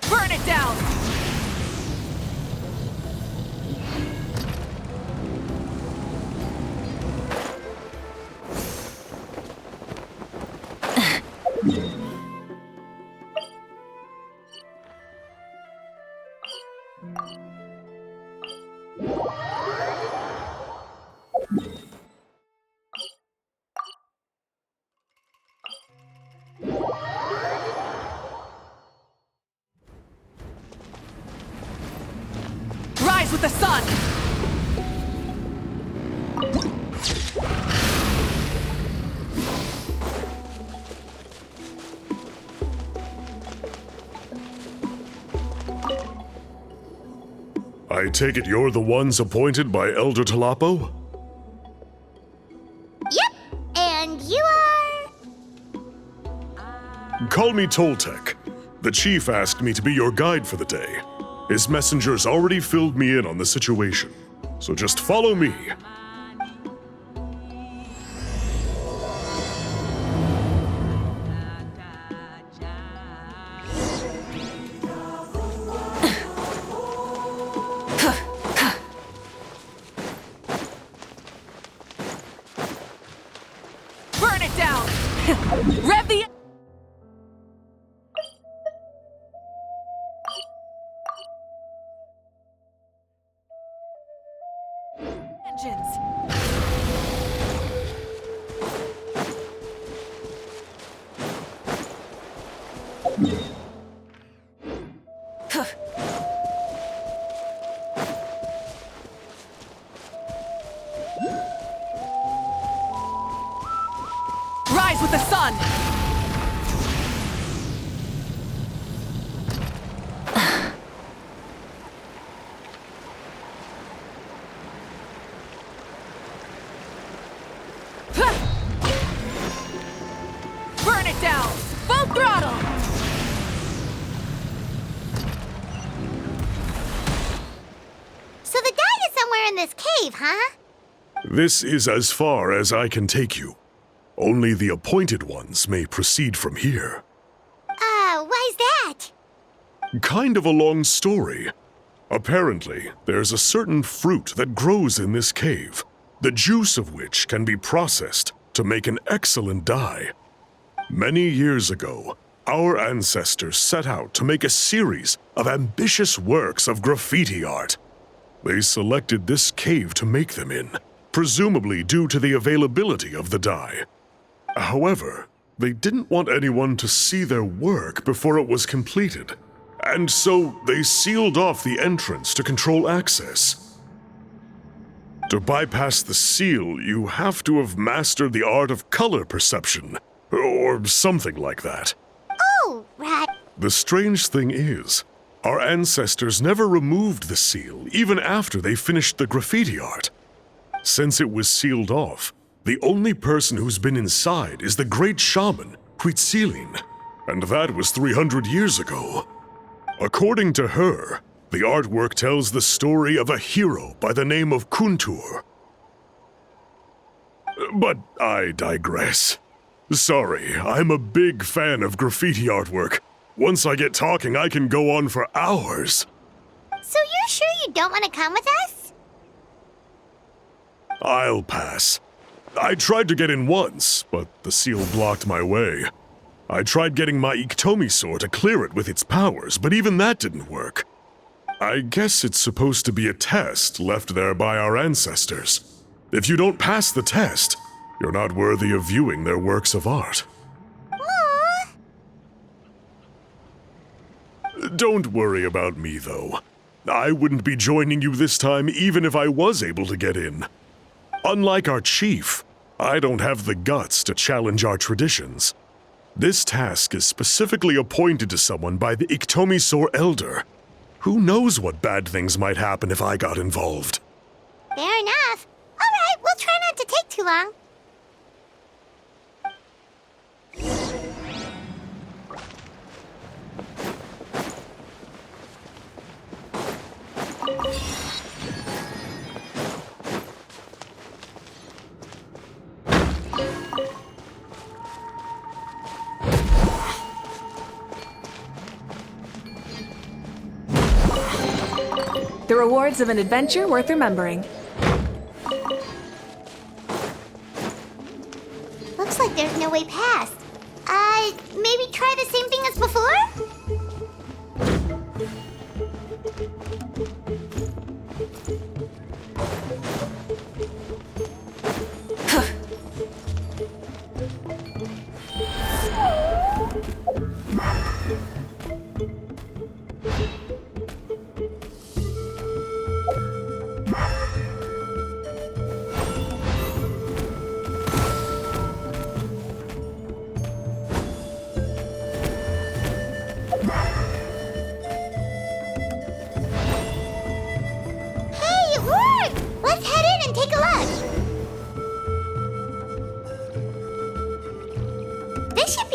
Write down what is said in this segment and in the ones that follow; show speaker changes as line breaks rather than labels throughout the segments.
Burn it down! Rise with the sun!
I take it you're the ones appointed by Elder Talapo?
Yep, and you are...
Call me Toltec. The chief asked me to be your guide for the day. His messengers already filled me in on the situation, so just follow me.
Burn it down! Rev the engines! Rise with the sun! Burn it down! Full throttle!
So the guide is somewhere in this cave, huh?
This is as far as I can take you. Only the appointed ones may proceed from here.
Why's that?
Kind of a long story. Apparently, there's a certain fruit that grows in this cave, the juice of which can be processed to make an excellent dye. Many years ago, our ancestors set out to make a series of ambitious works of graffiti art. They selected this cave to make them in, presumably due to the availability of the dye. However, they didn't want anyone to see their work before it was completed, and so they sealed off the entrance to control access. To bypass the seal, you have to have mastered the art of color perception, or something like that.
Oh, right.
The strange thing is, our ancestors never removed the seal, even after they finished the graffiti art. Since it was sealed off, the only person who's been inside is the great shaman, Huitzilin, and that was 300 years ago. According to her, the artwork tells the story of a hero by the name of Kuntur. But I digress. Sorry, I'm a big fan of graffiti artwork. Once I get talking, I can go on for hours.
So you're sure you don't want to come with us?
I'll pass. I tried to get in once, but the seal blocked my way. I tried getting my Iktomi to clear it with its powers, but even that didn't work. I guess it's supposed to be a test left there by our ancestors. If you don't pass the test, you're not worthy of viewing their works of art.
Aww.
Don't worry about me, though. I wouldn't be joining you this time even if I was able to get in. Unlike our chief, I don't have the guts to challenge our traditions. This task is specifically appointed to someone by the Iktomi Elder. Who knows what bad things might happen if I got involved?
Fair enough. All right, we'll try not to take too long.
rewards of an adventure worth remembering.
Looks like there's no way past. Maybe try the same thing as before?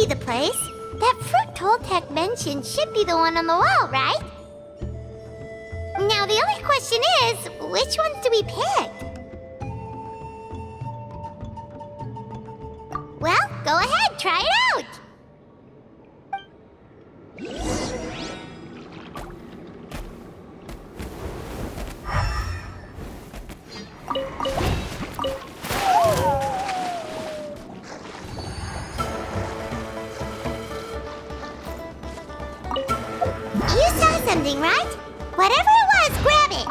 The place. That fruit Toltec mentioned should be the one on the wall, right? Now the only question is, which ones do we pick? Well, go ahead, try it out! Something, right? Whatever it was, grab it!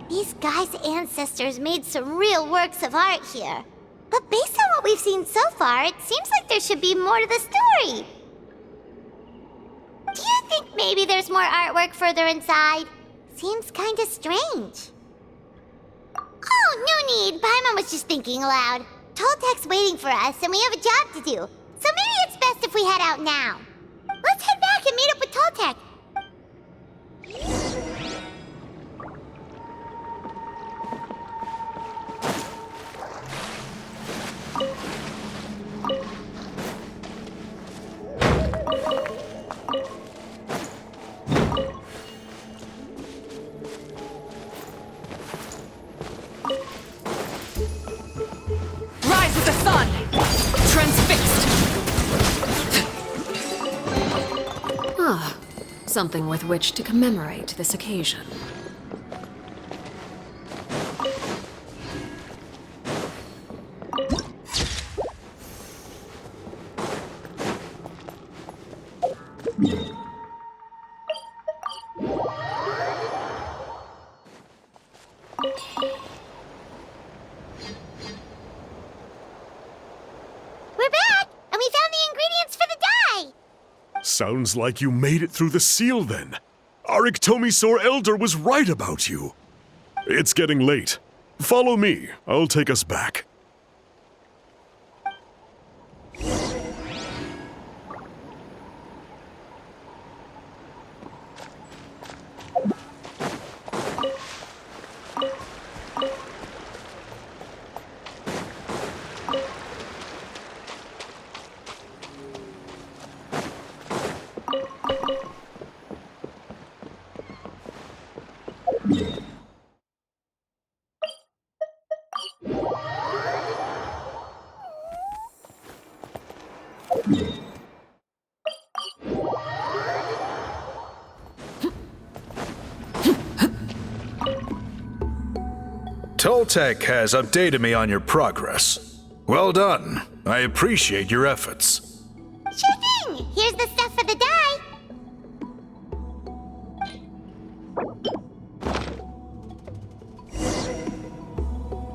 These guys' ancestors made some real works of art here. But based on what we've seen so far, it seems like there should be more to the story. Do you think maybe there's more artwork further inside? Seems kinda strange. Oh, no need. Paimon was just thinking aloud. Toltec's waiting for us, and we have a job to do. So maybe it's best if we head out now. Let's head back and meet up with Toltec.
Rise with the sun! Transfixed!
Ah, something with which to commemorate this occasion.
We're back, and we found the ingredients for the dye!
Sounds like you made it through the seal then. Our Iktomisaur Elder was right about you. It's getting late. Follow me. I'll take us back.
Toltec has updated me on your progress. Well done. I appreciate your efforts.
Sure thing! Here's the stuff for the dye.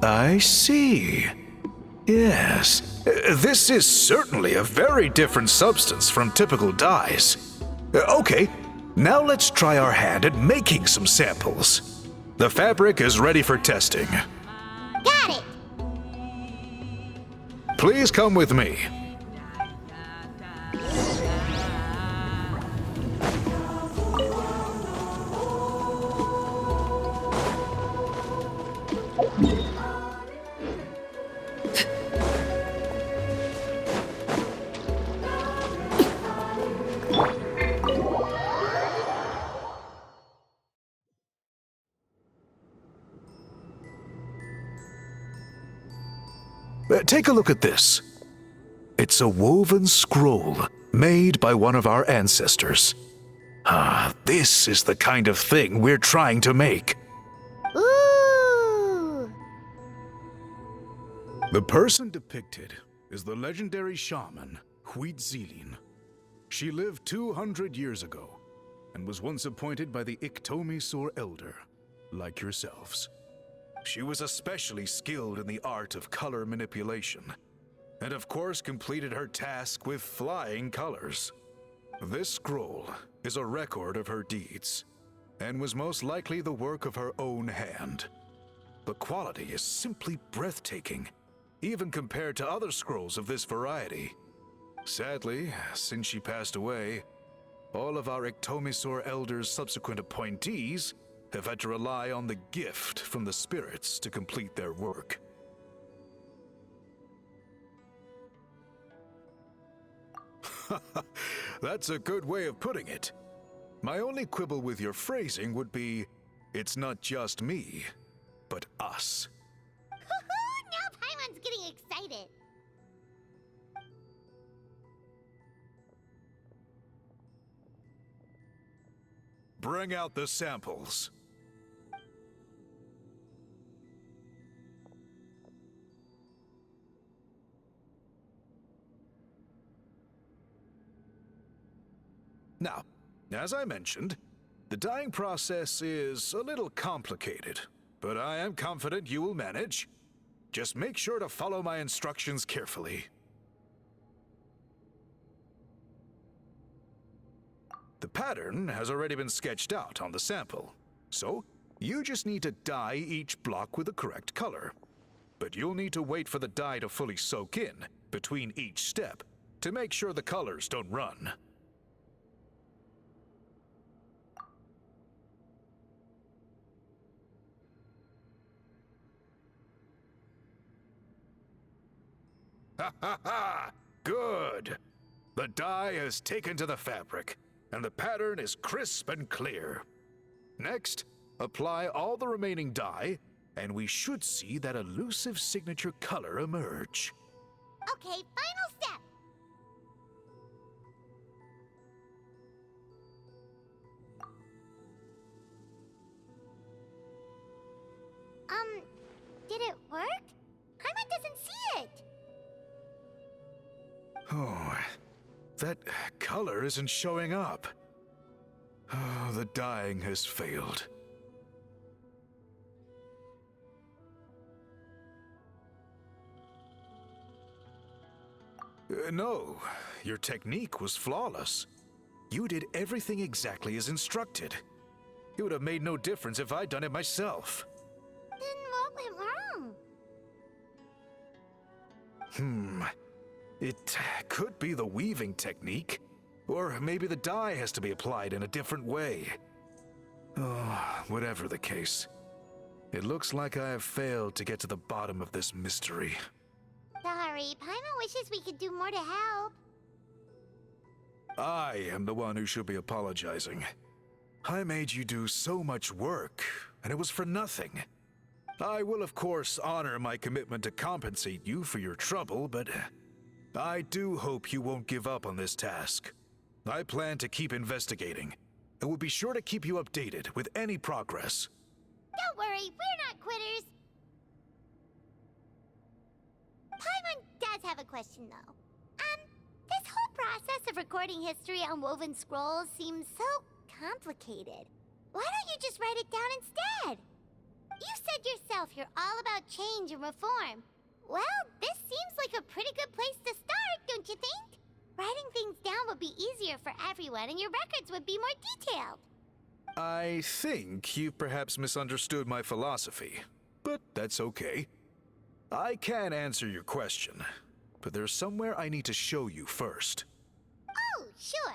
I see. Yes. This is certainly a very different substance from typical dyes. Okay, now let's try our hand at making some samples. The fabric is ready for testing.
Got it!
Please come with me. Take a look at this. It's a woven scroll made by one of our ancestors. This is the kind of thing we're trying to make.
Ooh!
The person depicted is the legendary shaman, Huitzilin. She lived 200 years ago and was once appointed by the Iktomi Elder, like yourselves. She was especially skilled in the art of color manipulation, and of course completed her task with flying colors. This scroll is a record of her deeds, and was most likely the work of her own hand. The quality is simply breathtaking, even compared to other scrolls of this variety. Sadly, since she passed away, all of our Iktomi Elder's subsequent appointees have had to rely on the gift from the spirits to complete their work. That's a good way of putting it. My only quibble with your phrasing would be, it's not just me, but us.
Now Paimon's getting excited.
Bring out the samples. Now, as I mentioned, the dyeing process is a little complicated, but I am confident you will manage. Just make sure to follow my instructions carefully. The pattern has already been sketched out on the sample, so you just need to dye each block with the correct color. But you'll need to wait for the dye to fully soak in between each step to make sure the colors don't run. Ha ha ha! Good! The dye has taken to the fabric, and the pattern is crisp and clear. Next, apply all the remaining dye, and we should see that elusive signature color emerge.
Okay, final step. Did it work? Paimon doesn't see it.
Oh, that color isn't showing up. Oh, the dyeing has failed. No, your technique was flawless. You did everything exactly as instructed. It would have made no difference if I'd done it myself.
Then what went wrong?
It could be the weaving technique, or maybe the dye has to be applied in a different way. Oh, whatever the case, it looks like I have failed to get to the bottom of this mystery.
Sorry, Paimon wishes we could do more to help.
I am the one who should be apologizing. I made you do so much work, and it was for nothing. I will, of course, honor my commitment to compensate you for your trouble, but I do hope you won't give up on this task. I plan to keep investigating, and will be sure to keep you updated with any progress.
Don't worry, we're not quitters. Paimon does have a question, though. This whole process of recording history on woven scrolls seems so complicated. Why don't you just write it down instead? You said yourself you're all about change and reform. Well, this seems like a pretty good place to start, don't you think? Writing things down would be easier for everyone, and your records would be more detailed.
I think you've perhaps misunderstood my philosophy, but that's okay. I can answer your question, but there's somewhere I need to show you first.
Oh, sure.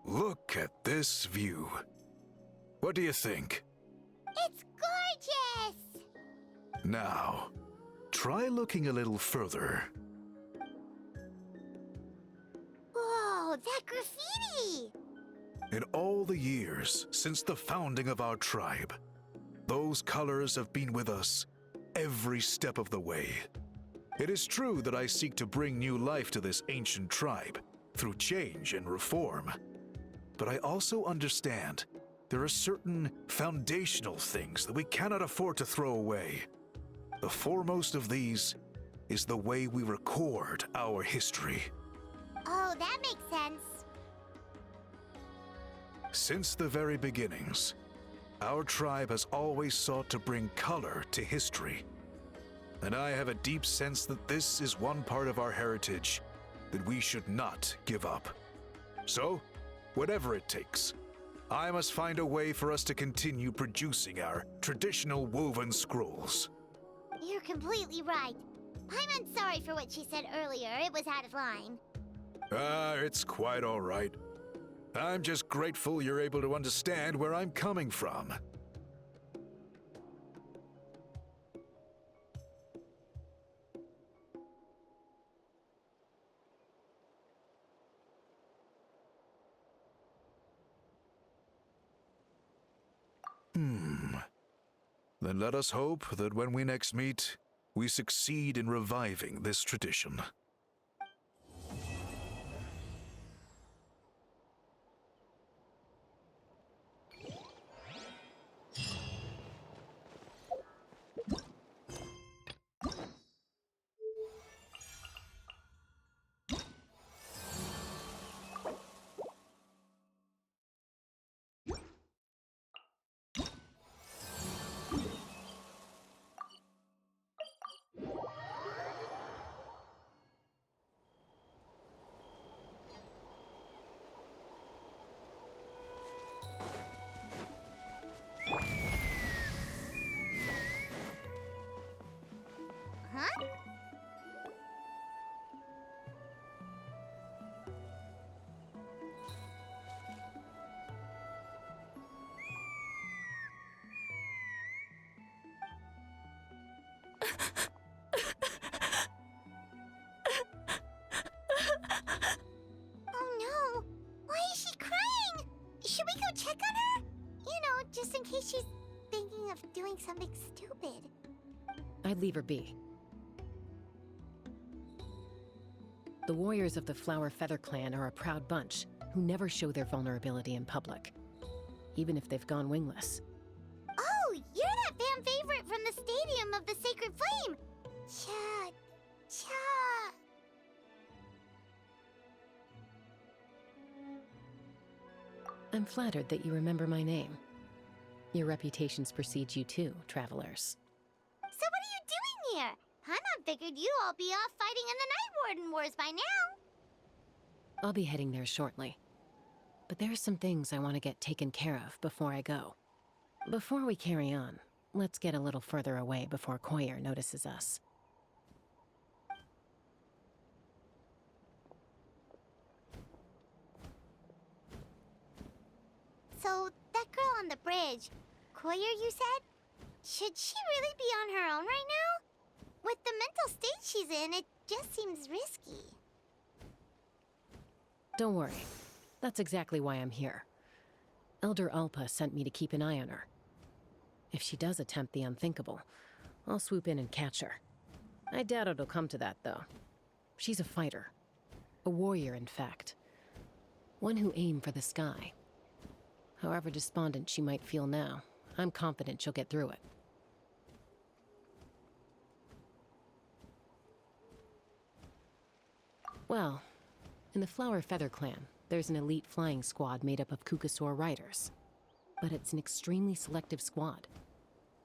Look at this view. What do you think?
It's gorgeous!
Now, try looking a little further.
Whoa, that graffiti!
In all the years since the founding of our tribe, those colors have been with us every step of the way. It is true that I seek to bring new life to this ancient tribe through change and reform. But I also understand there are certain foundational things that we cannot afford to throw away. The foremost of these is the way we record our history.
Oh, that makes sense.
Since the very beginnings, our tribe has always sought to bring color to history. And I have a deep sense that this is one part of our heritage that we should not give up. So, whatever it takes, I must find a way for us to continue producing our traditional woven scrolls.
You're completely right. Paimon's sorry for what she said earlier. It was out of line.
It's quite all right. I'm just grateful you're able to understand where I'm coming from. Then let us hope that when we next meet, we succeed in reviving this tradition.
Huh? Oh no! Why is she crying? Should we go check on her? You know, just in case she's thinking of doing something stupid.
I'd leave her be. The warriors of the Flower Feather clan are a proud bunch who never show their vulnerability in public, even if they've gone wingless.
Oh, you're that fan favorite from the Stadium of the Sacred Flame! Cha.
I'm flattered that you remember my name. Your reputations precede you too, travelers.
So what are you doing here? Paimon figured you all be off fighting in the Night Warden Wars by now.
I'll be heading there shortly. But there are some things I want to get taken care of before I go. Before we carry on, let's get a little further away before Koyer notices us.
So, that girl on the bridge, Koyer, you said? Should she really be on her own right now? With the mental state she's in, it just seems risky.
Don't worry. That's exactly why I'm here. Elder Alpa sent me to keep an eye on her. If she does attempt the unthinkable, I'll swoop in and catch her. I doubt it'll come to that, though. She's a fighter. A warrior, in fact. One who aimed for the sky. However despondent she might feel now, I'm confident she'll get through it. Well, in the Flower Feather clan, there's an elite flying squad made up of Kukasaur riders. But it's an extremely selective squad.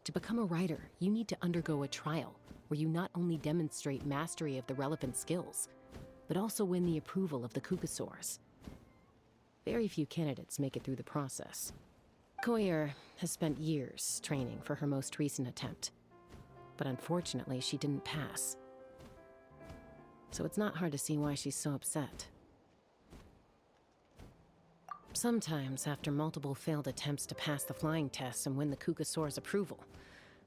To become a rider, you need to undergo a trial where you not only demonstrate mastery of the relevant skills, but also win the approval of the Kukasaurs. Very few candidates make it through the process. Koyer has spent years training for her most recent attempt, but unfortunately she didn't pass. So it's not hard to see why she's so upset. Sometimes, after multiple failed attempts to pass the flying test and win the Kukasaur's approval,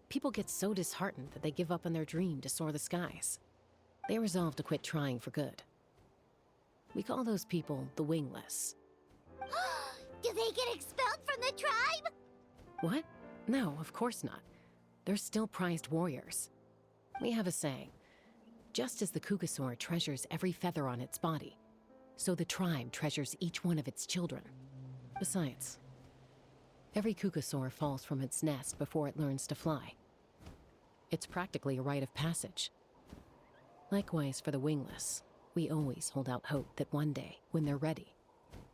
people get so disheartened that they give up on their dream to soar the skies. They resolve to quit trying for good. We call those people the wingless.
Do they get expelled from the tribe?
What? No, of course not. They're still prized warriors. We have a saying, just as the Kukasaur treasures every feather on its body, so the tribe treasures each one of its children. Besides, every Kukasaur falls from its nest before it learns to fly. It's practically a rite of passage. Likewise for the wingless, we always hold out hope that one day, when they're ready,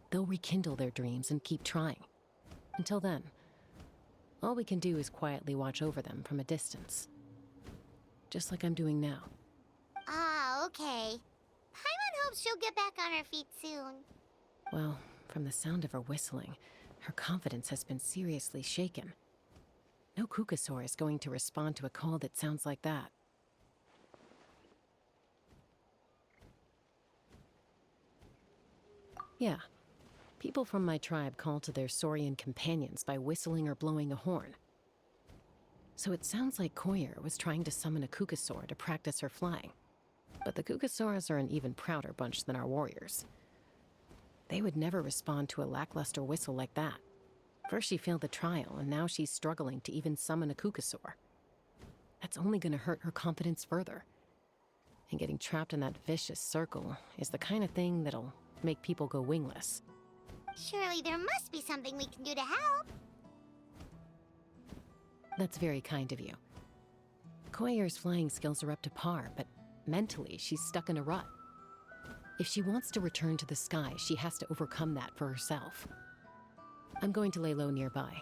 they'll rekindle their dreams and keep trying. Until then, all we can do is quietly watch over them from a distance. Just like I'm doing now.
Ah, okay. Paimon hopes she'll get back on her feet soon.
Well, from the sound of her whistling, her confidence has been seriously shaken. No Kukasaur is going to respond to a call that sounds like that. Yeah. People from my tribe call to their saurian companions by whistling or blowing a horn. So it sounds like Koyer was trying to summon a Kukasaur to practice her flying. But the Kukasaurs are an even prouder bunch than our warriors. They would never respond to a lackluster whistle like that. First she failed the trial, and now she's struggling to even summon a Kukasaur. That's only gonna hurt her confidence further. And getting trapped in that vicious circle is the kind of thing that'll make people go wingless.
Surely there must be something we can do to help.
That's very kind of you. Koyer's flying skills are up to par, but mentally she's stuck in a rut. If she wants to return to the sky, she has to overcome that for herself. I'm going to lay low nearby,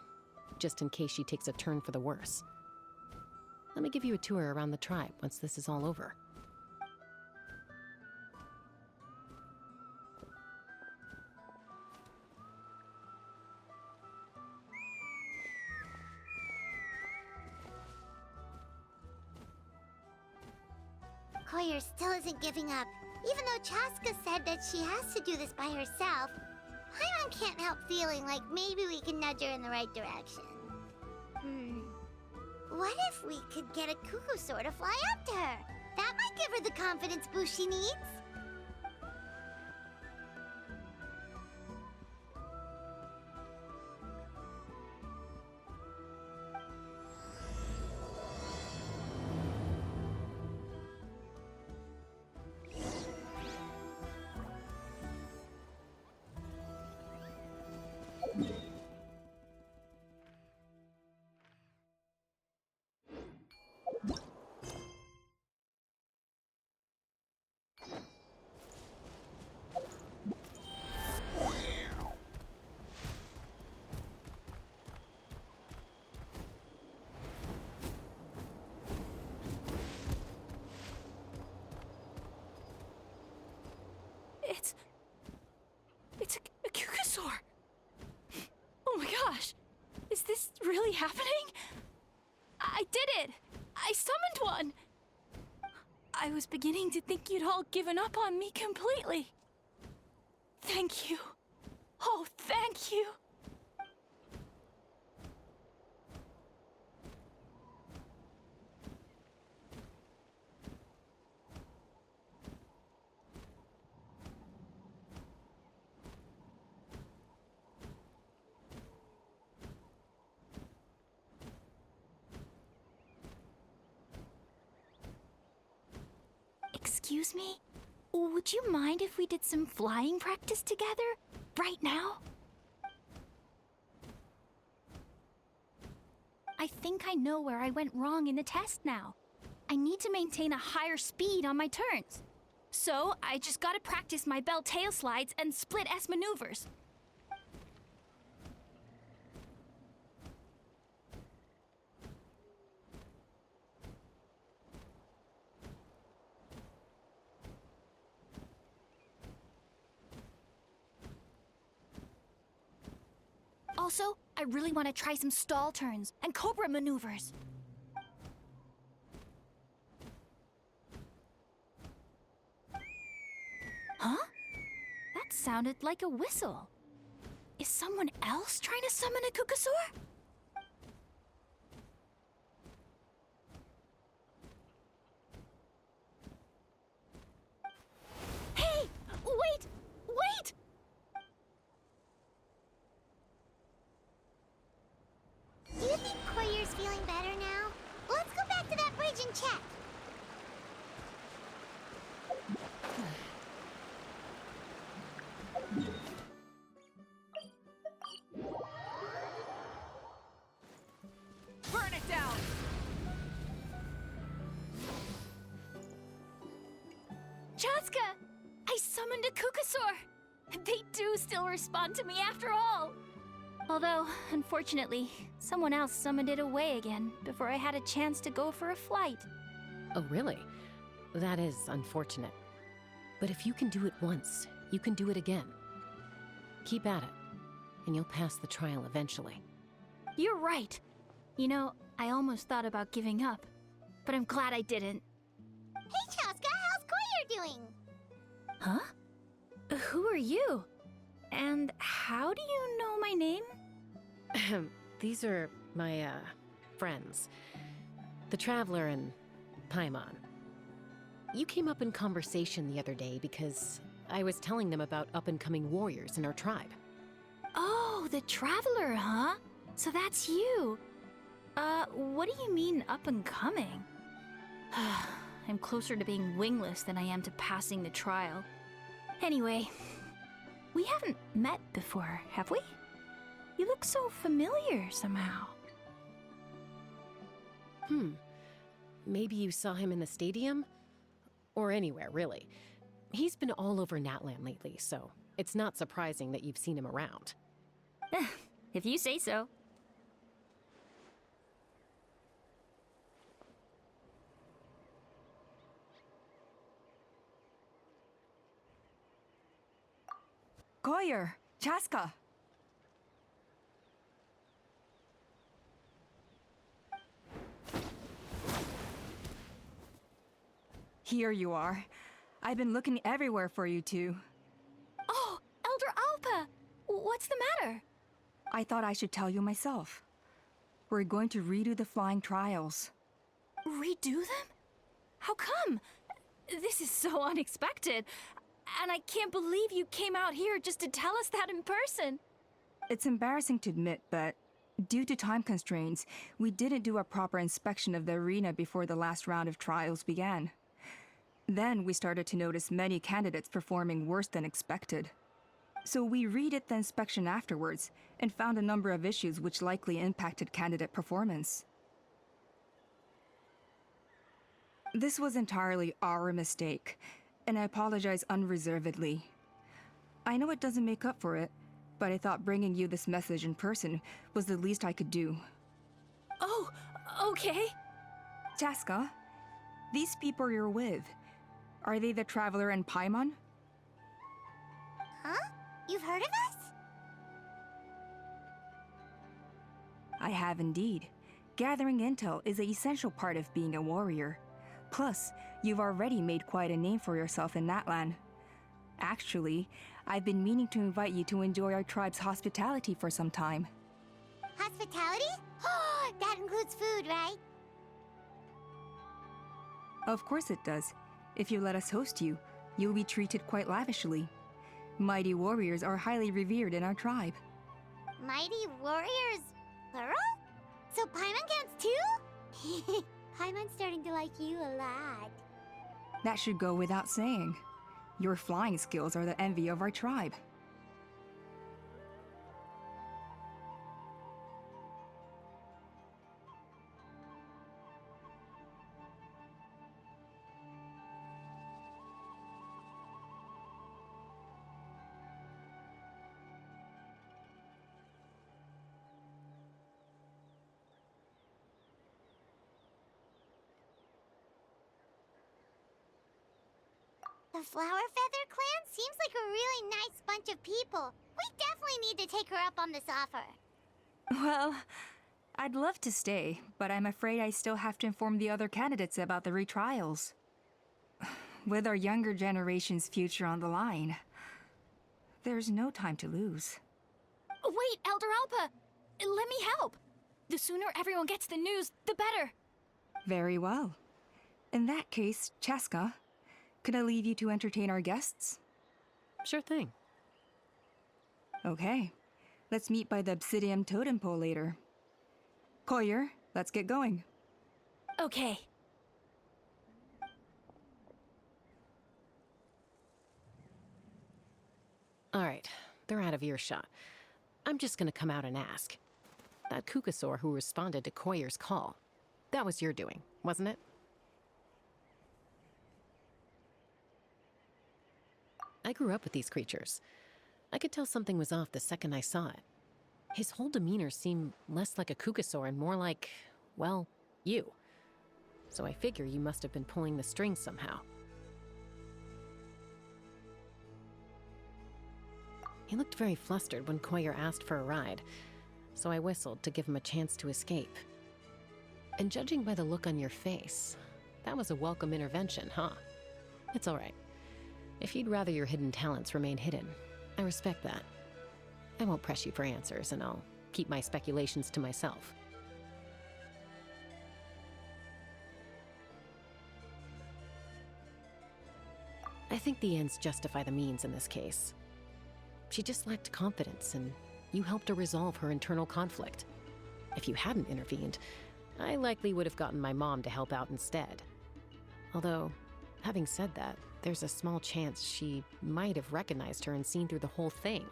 just in case she takes a turn for the worse. Let me give you a tour around the tribe once this is all over.
Koyer still isn't giving up, even though Chaska said that she has to do this by herself. Paimon can't help feeling like maybe we can nudge her in the right direction. What if we could get a Kukasaur to fly up to her? That might give her the confidence boost she needs.
It's a Kukasaur! Oh my gosh! Is this really happening? I did it! I summoned one! I was beginning to think you'd all given up on me completely. Thank you. Oh, thank you! Excuse me? Would you mind if we did some flying practice together? Right now? I think I know where I went wrong in the test now. I need to maintain a higher speed on my turns. So, I just gotta practice my bell tail slides and split S maneuvers. Also, I really want to try some stall turns and cobra maneuvers. Huh? That sounded like a whistle. Is someone else trying to summon a Kukasaur? Hey! Wait! Wait!
Do you think Koyer's feeling better now? Let's go back to that bridge and check.
Burn it down! Chaska! I summoned a Kukasaur! They do still respond to me after all! Although, unfortunately, someone else summoned it away again before I had a chance to go for a flight.
Oh, really? That is unfortunate. But if you can do it once, you can do it again. Keep at it, and you'll pass the trial eventually.
You're right. You know, I almost thought about giving up, but I'm glad I didn't.
Hey, Chaska, how's Koyer doing?
Huh? Who are you? And how do you know my name?
These are my, friends. The Traveler and Paimon. You came up in conversation the other day because I was telling them about up-and-coming warriors in our tribe.
Oh, the Traveler, huh? So that's you. What do you mean up-and-coming? I'm closer to being wingless than I am to passing the trial. Anyway, we haven't met before, have we? You look so familiar somehow.
Maybe you saw him in the stadium? Or anywhere, really. He's been all over Natlan lately, so it's not surprising that you've seen him around.
If you say so.
Koyer, Chaska. Here you are. I've been looking everywhere for you two.
Oh, Elder Alpa! What's the matter?
I thought I should tell you myself. We're going to redo the flying trials.
Redo them? How come? This is so unexpected. And I can't believe you came out here just to tell us that in person.
It's embarrassing to admit, but due to time constraints, we didn't do a proper inspection of the arena before the last round of trials began. Then we started to notice many candidates performing worse than expected. So we redid the inspection afterwards and found a number of issues which likely impacted candidate performance. This was entirely our mistake, and I apologize unreservedly. I know it doesn't make up for it, but I thought bringing you this message in person was the least I could do.
Oh, okay.
Chaska, these people you're with, are they the Traveler and Paimon?
Huh? You've heard of us?
I have indeed. Gathering intel is an essential part of being a warrior. Plus, you've already made quite a name for yourself in Natlan. Actually, I've been meaning to invite you to enjoy our tribe's hospitality for some time.
Hospitality? Oh, that includes food, right?
Of course it does. If you let us host you, you'll be treated quite lavishly. Mighty warriors are highly revered in our tribe.
Mighty warriors, plural? So Paimon counts too? Paimon's starting to like you a lot.
That should go without saying. Your flying skills are the envy of our tribe.
The Flower Feather clan seems like a really nice bunch of people. We definitely need to take her up on this offer.
Well, I'd love to stay, but I'm afraid I still have to inform the other candidates about the retrials. With our younger generation's future on the line, there's no time to lose.
Wait, Elder Alpa! Let me help! The sooner everyone gets the news, the better!
Very well. In that case, Chaska, could I leave you to entertain our guests?
Sure thing.
Okay. Let's meet by the Obsidian Totem Pole later. Koyer, let's get going.
Okay.
All right, they're out of earshot. I'm just gonna come out and ask. That Kukasaur who responded to Koyer's call, that was your doing, wasn't it? I grew up with these creatures. I could tell something was off the second I saw it. His whole demeanor seemed less like a Kukasaur and more like, well, you. So I figure you must have been pulling the strings somehow. He looked very flustered when Koyer asked for a ride, so I whistled to give him a chance to escape. And judging by the look on your face, that was a welcome intervention, huh? It's all right. If you'd rather your hidden talents remain hidden, I respect that. I won't press you for answers, and I'll keep my speculations to myself. I think the ends justify the means in this case. She just lacked confidence, and you helped her resolve her internal conflict. If you hadn't intervened, I likely would have gotten my mom to help out instead. Although, having said that, there's a small chance she might have recognized her and seen through the whole thing.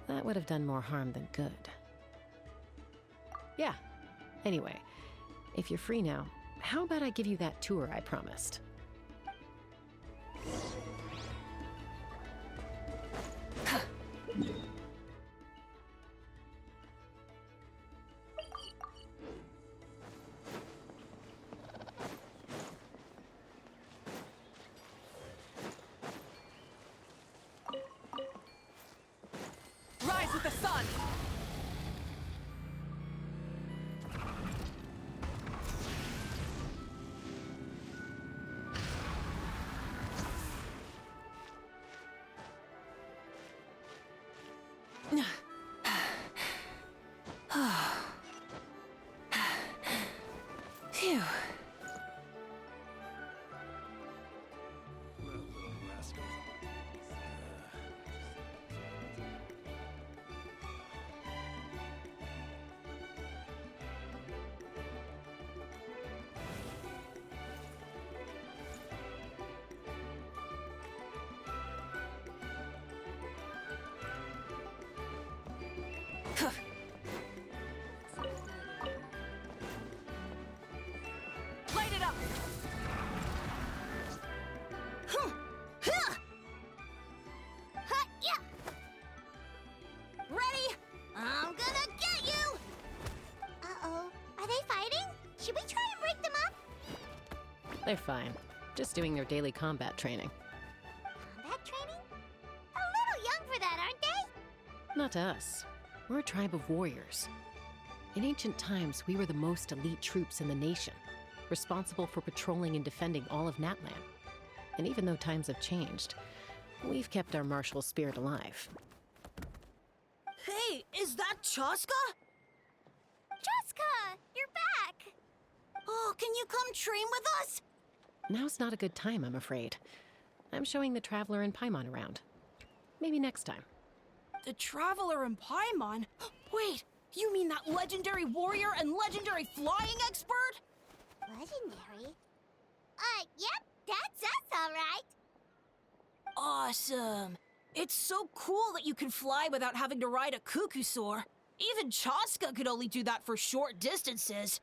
That would have done more harm than good. Yeah. Anyway, if you're free now, how about I give you that tour I promised?
Rise with the sun! Phew. Light it up!
Ready? I'm gonna get you! Uh-oh. Are they fighting? Should we try and break them up?
They're fine. Just doing their daily combat training.
Combat training? A little young for that, aren't they?
Not to us. We're a tribe of warriors. In ancient times, we were the most elite troops in the nation, responsible for patrolling and defending all of Natlan. And even though times have changed, we've kept our martial spirit alive.
Hey, is that Chaska?
Jessica, you're back!
Oh, can you come train with us?
Now's not a good time, I'm afraid. I'm showing the Traveler and Paimon around. Maybe next time.
The Traveler and Paimon? Wait, you mean that legendary warrior and legendary flying expert?
Legendary? Yep, that's us, all right.
Awesome. It's so cool that you can fly without having to ride a Kukusaur. Even Chaska could only do that for short distances.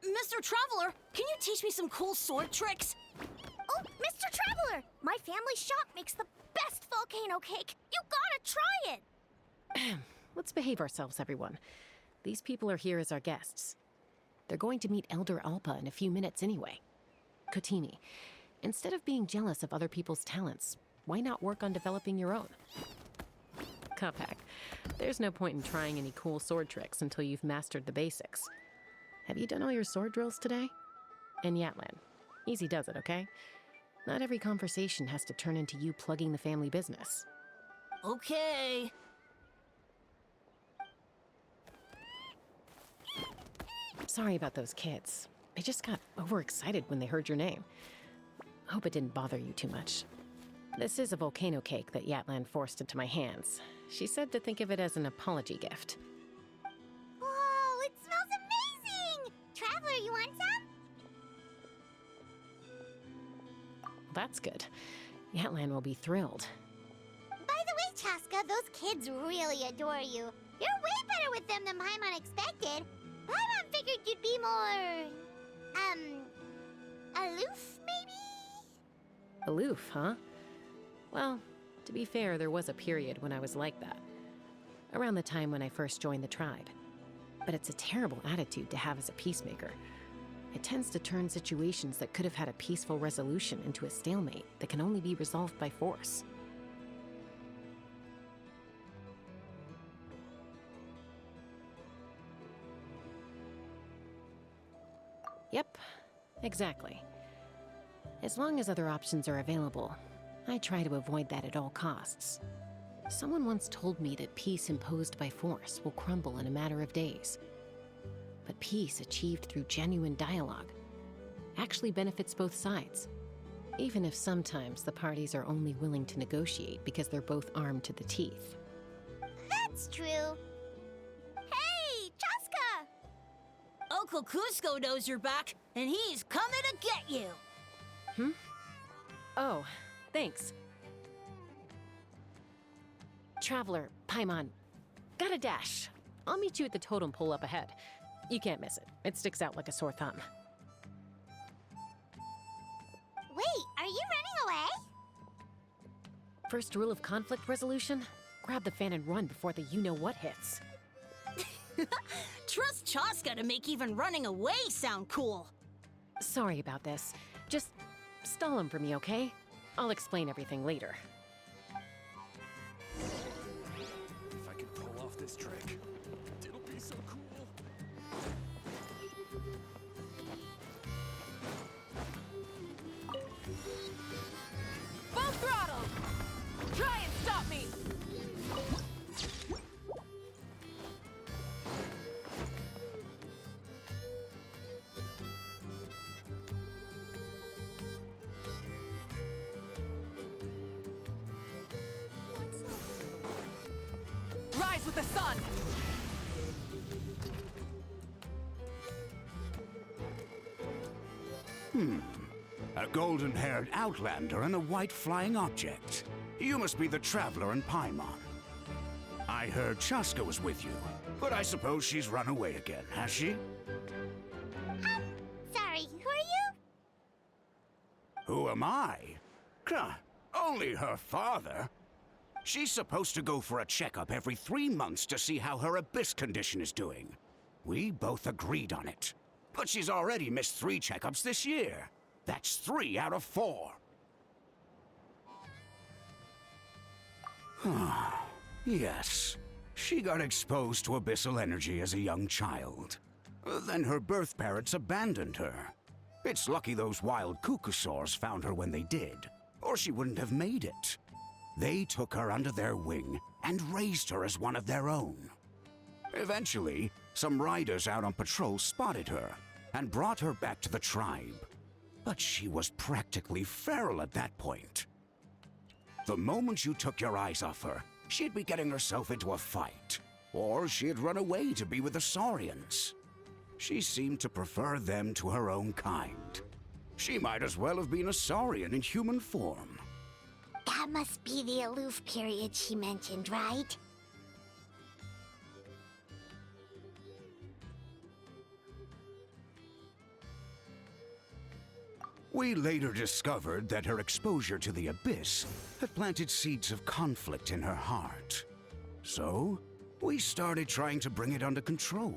Mr. Traveler, can you teach me some cool sword tricks?
Oh, Mr. Traveler! My family shop makes the best volcano cake. You gotta try it!
Let's behave ourselves, everyone. These people are here as our guests. They're going to meet Elder Alpa in a few minutes anyway. Kotini, instead of being jealous of other people's talents, why not work on developing your own? Kapak, there's no point in trying any cool sword tricks until you've mastered the basics. Have you done all your sword drills today? And Yatlan, easy does it, okay? Not every conversation has to turn into you plugging the family business.
Okay.
Sorry about those kids. They just got overexcited when they heard your name. Hope it didn't bother you too much. This is a volcano cake that Yatlan forced into my hands. She said to think of it as an apology gift.
Whoa, it smells amazing! Traveler, you want some?
That's good. Yatlan will be thrilled.
By the way, Chaska, those kids really adore you. You're way better with them than Paimon expected. Paimon figured you'd be more... aloof, maybe?
Aloof, huh? Well, to be fair, there was a period when I was like that. Around the time when I first joined the tribe. But it's a terrible attitude to have as a peacemaker. It tends to turn situations that could have had a peaceful resolution into a stalemate that can only be resolved by force. Yep, exactly. As long as other options are available, I try to avoid that at all costs. Someone once told me that peace imposed by force will crumble in a matter of days. But peace achieved through genuine dialogue actually benefits both sides, even if sometimes the parties are only willing to negotiate because they're both armed to the teeth.
That's true. Hey, Chaska!
Uncle Cusco knows you're back, and he's coming to get you.
Oh, thanks. Traveler, Paimon, got a dash. I'll meet you at the totem pole up ahead. You can't miss it. It sticks out like a sore thumb.
Wait, are you running away?
First rule of conflict resolution? Grab the fan and run before the you-know-what hits.
Trust Chaska to make even running away sound cool.
Sorry about this. Just stall him for me, okay? I'll explain everything later.
If I could pull off this trick, it'll be so cool.
Full throttle! Try and stop me! Rise with the sun!
A golden-haired outlander and a white flying object. You must be the traveler in Paimon. I heard Chaska was with you, but I suppose she's run away again, has she?
Sorry, who are you?
Who am I? Only her father. She's supposed to go for a checkup every 3 months to see how her abyss condition is doing. We both agreed on it. But she's already missed 3 checkups this year. That's 3 out of 4. Yes. She got exposed to abyssal energy as a young child. Then her birth parents abandoned her. It's lucky those wild Kukusaurs found her when they did, or she wouldn't have made it. They took her under their wing and raised her as one of their own. Eventually, some riders out on patrol spotted her and brought her back to the tribe. But she was practically feral at that point. The moment you took your eyes off her, she'd be getting herself into a fight, or she'd run away to be with the Saurians. She seemed to prefer them to her own kind. She might as well have been a Saurian in human form.
That must be the aloof period she mentioned, right?
We later discovered that her exposure to the abyss had planted seeds of conflict in her heart. So, we started trying to bring it under control.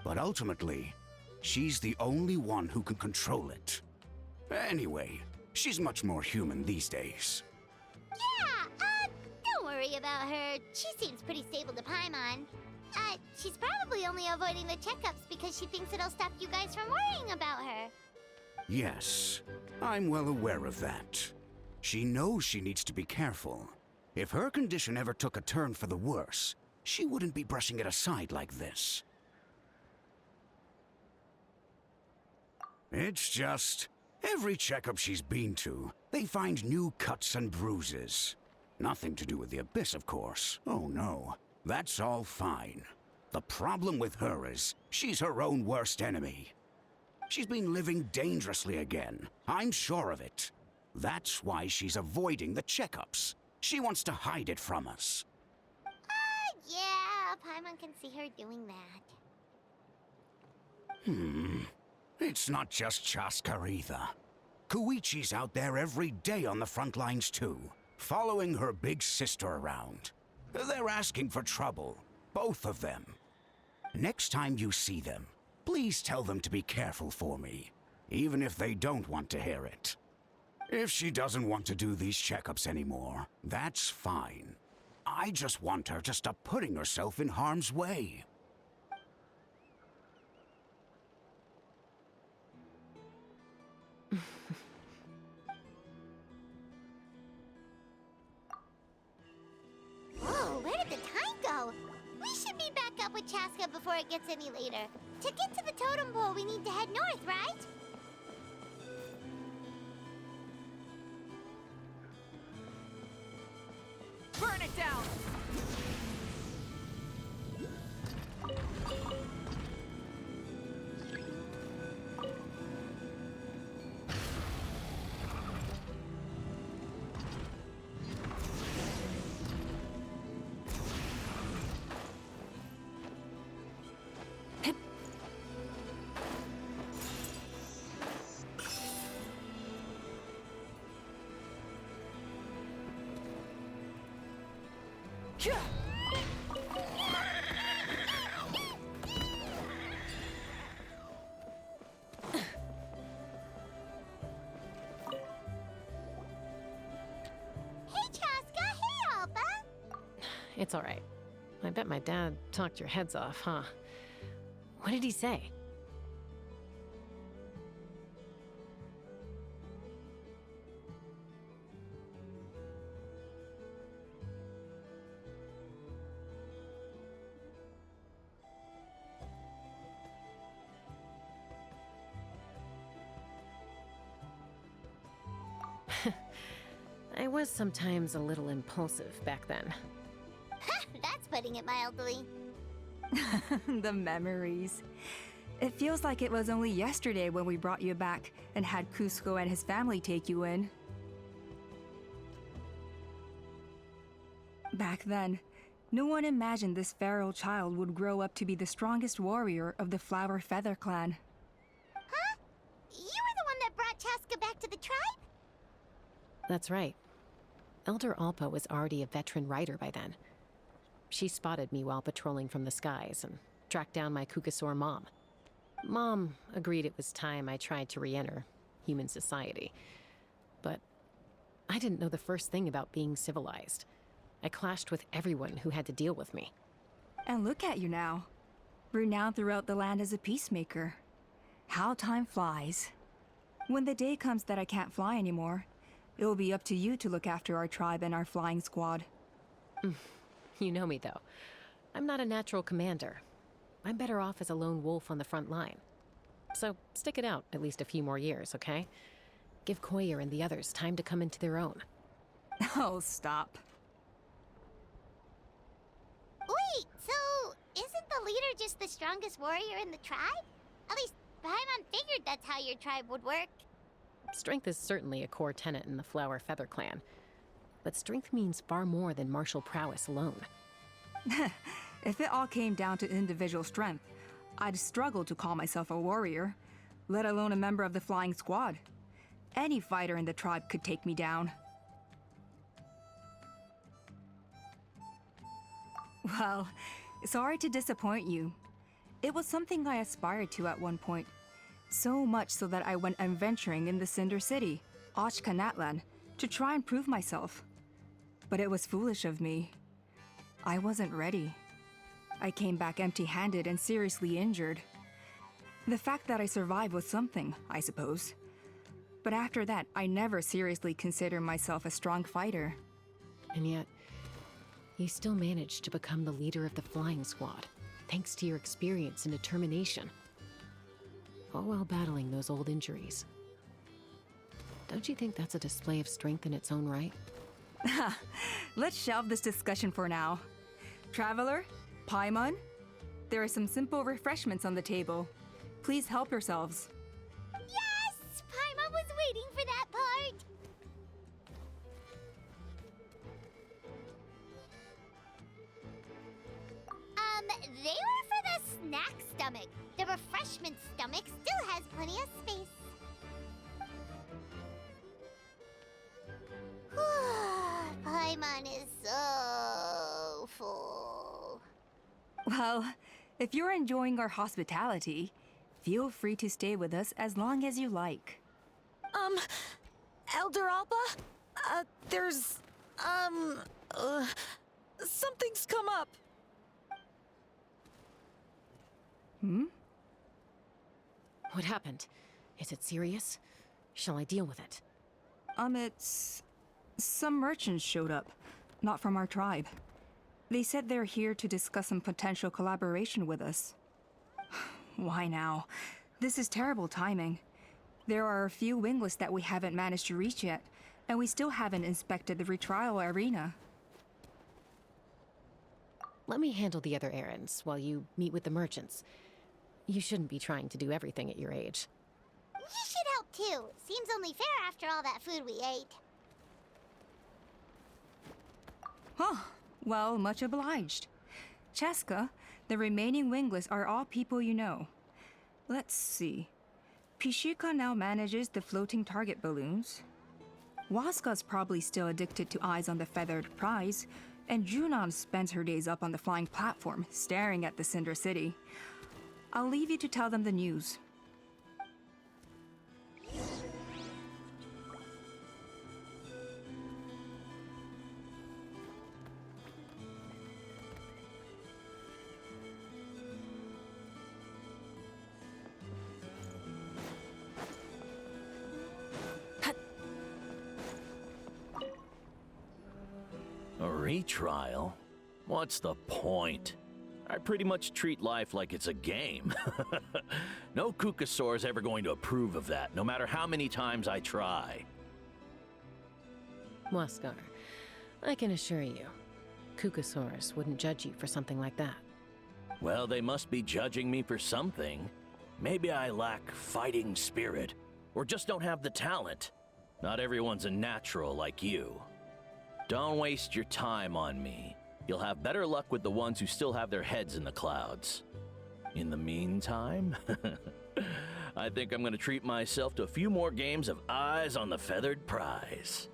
But ultimately, she's the only one who can control it. Anyway, she's much more human these days.
Yeah, don't worry about her. She seems pretty stable to Paimon. She's probably only avoiding the checkups because she thinks it'll stop you guys from worrying about her.
Yes, I'm well aware of that. She knows she needs to be careful. If her condition ever took a turn for the worse, she wouldn't be brushing it aside like this. It's just, every checkup she's been to, they find new cuts and bruises. Nothing to do with the Abyss, of course. Oh no, that's all fine. The problem with her is, she's her own worst enemy. She's been living dangerously again. I'm sure of it. That's why she's avoiding the checkups. She wants to hide it from us.
Yeah, Paimon can see her doing that.
It's not just Chaska either. Koichi's out there every day on the front lines too, following her big sister around. They're asking for trouble, both of them. Next time you see them, please tell them to be careful for me, even if they don't want to hear it. If she doesn't want to do these checkups anymore, that's fine. I just want her to stop putting herself in harm's way.
Whoa, where did the time go? We should be back up with Chaska before it gets any later. To get to the totem pole, we need to head north, right?
Burn it down!
Hey, Chaska! Hey, Alba!
It's all right. I bet my dad talked your heads off, huh? What did he say? I was sometimes a little impulsive back then.
That's putting it mildly.
The memories. It feels like it was only yesterday when we brought you back and had Cusco and his family take you in. Back then, no one imagined this feral child would grow up to be the strongest warrior of the Flower Feather clan.
Huh? You were the one that brought Chaska back to the tribe?
That's right. Elder Alpa was already a veteran rider by then. She spotted me while patrolling from the skies and tracked down my Kukasaur mom. Mom agreed it was time I tried to re-enter human society. But I didn't know the first thing about being civilized. I clashed with everyone who had to deal with me.
And look at you now. Renowned throughout the land as a peacemaker. How time flies. When the day comes that I can't fly anymore, it will be up to you to look after our tribe and our flying squad.
You know me, though. I'm not a natural commander. I'm better off as a lone wolf on the front line. So stick it out at least a few more years, okay? Give Koyer and the others time to come into their own.
Oh, stop.
Wait, so isn't the leader just the strongest warrior in the tribe? At least Paimon figured that's how your tribe would work.
Strength is certainly a core tenet in the Flower Feather clan. But strength means far more than martial prowess alone.
If it all came down to individual strength, I'd struggle to call myself a warrior, let alone a member of the flying squad. Any fighter in the tribe could take me down. Well, sorry to disappoint you. It was something I aspired to at one point. So much so that I went adventuring in the Cinder City, Ochkanatlan, to try and prove myself. But it was foolish of me. I wasn't ready. I came back empty-handed and seriously injured. The fact that I survived was something, I suppose. But after that, I never seriously considered myself a strong fighter.
And yet, you still managed to become the leader of the flying squad, thanks to your experience and determination. all while battling those old injuries. Don't you think that's a display of strength in its own right?
Let's shelve this discussion for now. Traveler, Paimon, there are some simple refreshments on the table. Please help yourselves.
Yes! Paimon was waiting for that part! They were for the snack stomach. The refreshment stomach still has plenty of space. Paimon is so full.
Well, if you're enjoying our hospitality, feel free to stay with us as long as you like.
Elder Alba? There's, something's come up.
What happened? Is it serious? Shall I deal with it?
It's... Some merchants showed up, not from our tribe. They said they're here to discuss some potential collaboration with us. Why now? This is terrible timing. There are a few wingless that we haven't managed to reach yet, and we still haven't inspected the retrial arena.
Let me handle the other errands while you meet with the merchants. You shouldn't be trying to do everything at your age.
You should help too. Seems only fair after all that food we ate.
Huh. Well, much obliged. Cheska, the remaining wingless are all people you know. Let's see. Pishika now manages the floating target balloons. Waska's probably still addicted to eyes on the feathered prize, and Junon spends her days up on the flying platform, staring at the Cinder City. I'll leave you to tell them the news.
A retrial? What's the point? I pretty much treat life like it's a game. No Kukasaur is ever going to approve of that, no matter how many times I try.
Waskar, I can assure you, Kukasaurus wouldn't judge you for something like that.
Well, they must be judging me for something. Maybe I lack fighting spirit, or just don't have the talent. Not everyone's a natural like you. Don't waste your time on me. You'll have better luck with the ones who still have their heads in the clouds. In the meantime, I think I'm gonna treat myself to a few more games of Eyes on the Feathered Prize.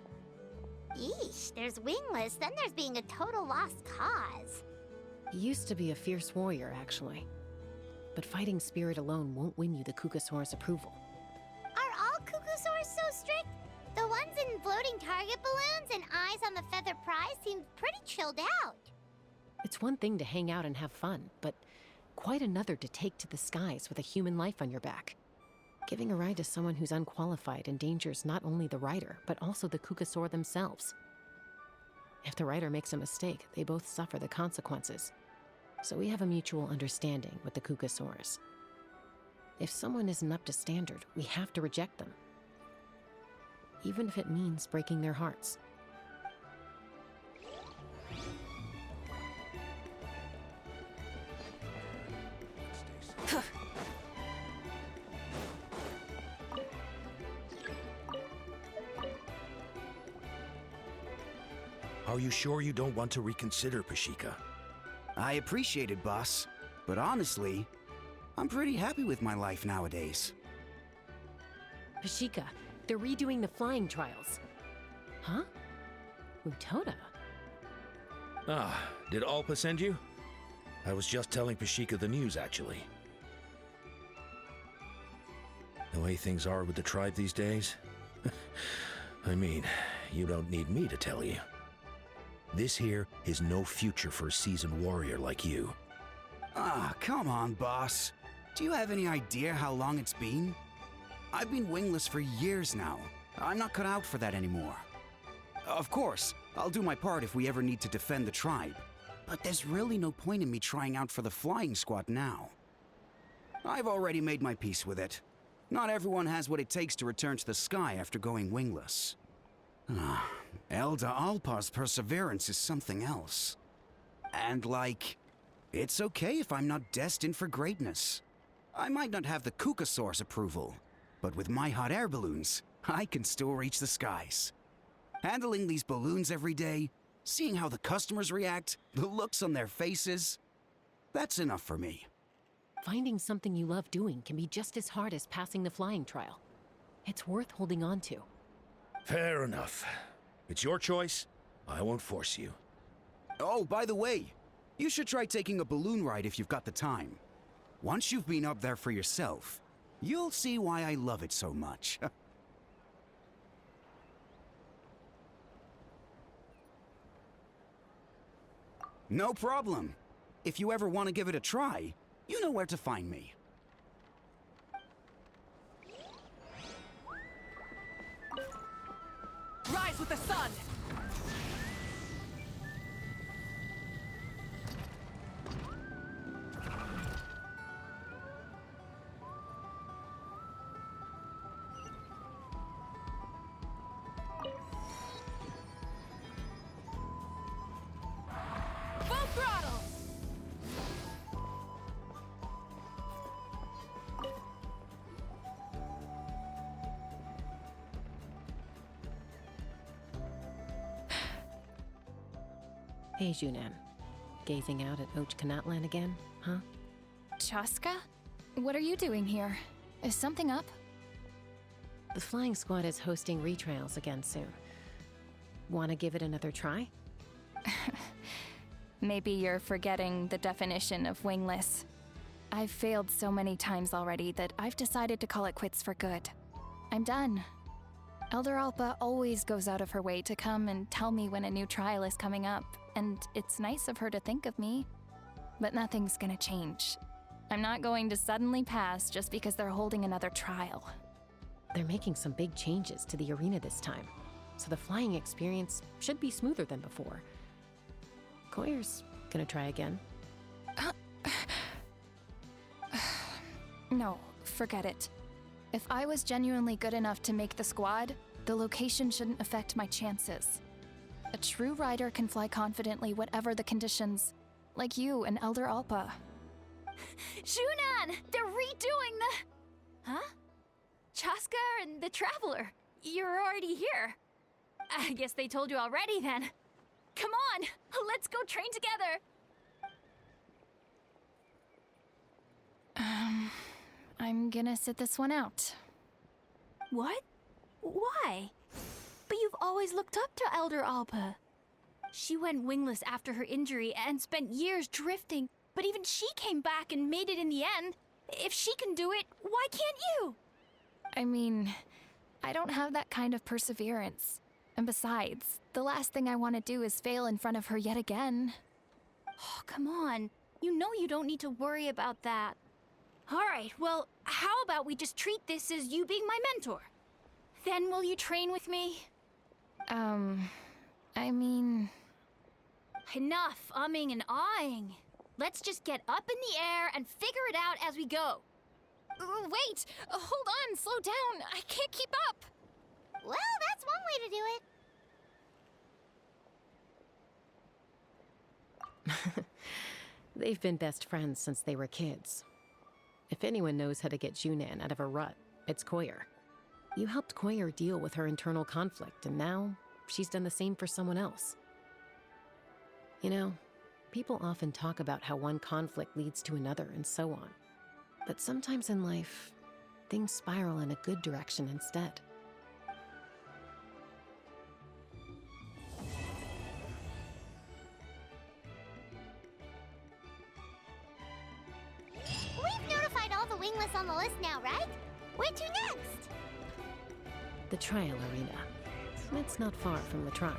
Yeesh, there's wingless, then there's being a total lost cause.
He used to be a fierce warrior, actually. But fighting spirit alone won't win you the Kukasaur's approval.
Are all Kukusaurs so strict? The ones in floating target balloons and Eyes on the Feather Prize seem pretty chilled out.
It's one thing to hang out and have fun, but quite another to take to the skies with a human life on your back. Giving a ride to someone who's unqualified endangers not only the rider, but also the Kukasaur themselves. If the rider makes a mistake, they both suffer the consequences. So we have a mutual understanding with the Kukasaurs. If someone isn't up to standard, we have to reject them. Even if it means breaking their hearts.
Are you sure you don't want to reconsider, Pashika?
I appreciate it, boss. But honestly, I'm pretty happy with my life nowadays.
Pashika, they're redoing the flying trials. Huh? Utoda?
Ah, did Alpa send you? I was just telling Pashika the news, actually. The way things are with the tribe these days? I mean, you don't need me to tell you. This here is no future for a seasoned warrior like you.
Ah, come on, boss. Do you have any idea how long it's been? I've been wingless for years now. I'm not cut out for that anymore. Of course, I'll do my part if we ever need to defend the tribe. But there's really no point in me trying out for the flying squad now. I've already made my peace with it. Not everyone has what it takes to return to the sky after going wingless. Elder Alpa's perseverance is something else. And it's okay if I'm not destined for greatness. I might not have the Kukasaur's approval, but with my hot air balloons, I can still reach the skies. Handling these balloons every day, seeing how the customers react, the looks on their faces, that's enough for me.
Finding something you love doing can be just as hard as passing the flying trial. It's worth holding on to.
Fair enough. It's your choice. I won't force you.
Oh, by the way, you should try taking a balloon ride if you've got the time. Once you've been up there for yourself, you'll see why I love it so much. No problem. If you ever want to give it a try, you know where to find me.
Rise with the sun!
Full throttle!
Hey, Junan. Gazing out at Ochkanatlan again, huh?
Chaska? What are you doing here? Is something up?
The flying squad is hosting retrials again soon. Wanna give it another try?
Maybe you're forgetting the definition of wingless. I've failed so many times already that I've decided to call it quits for good. I'm done. Elder Alpa always goes out of her way to come and tell me when a new trial is coming up, and it's nice of her to think of me. But nothing's gonna change. I'm not going to suddenly pass just because they're holding another trial.
They're making some big changes to the arena this time, so the flying experience should be smoother than before. Koyer's gonna try again.
No, forget it. If I was genuinely good enough to make the squad, the location shouldn't affect my chances. A true rider can fly confidently whatever the conditions, like you and Elder Alpa. Shunan! They're redoing the... Huh? Chaska and the Traveler. You're already here. I guess they told you already then. Come on, let's go train together. I'm gonna sit this one out. What? Why? But you've always looked up to Elder Alpa. She went wingless after her injury and spent years drifting, but even she came back and made it in the end. If she can do it, why can't you? I mean, I don't have that kind of perseverance. And besides, the last thing I want to do is fail in front of her yet again. Oh, come on. You know you don't need to worry about that. All right, well, how about we just treat this as you being my mentor? Then will you train with me? I mean... Enough umming and ahhing. Let's just get up in the air and figure it out as we go. Wait! Hold on, slow down. I can't keep up.
Well, that's one way to do it.
They've been best friends since they were kids. If anyone knows how to get Junan out of a rut, it's Koyer. You helped Koyer deal with her internal conflict, and now she's done the same for someone else. You know, people often talk about how one conflict leads to another and so on. But sometimes in life, things spiral in a good direction instead.
We've notified all the wingless on the list now, right? Where to next?
The trial arena. It's not far from the tribe.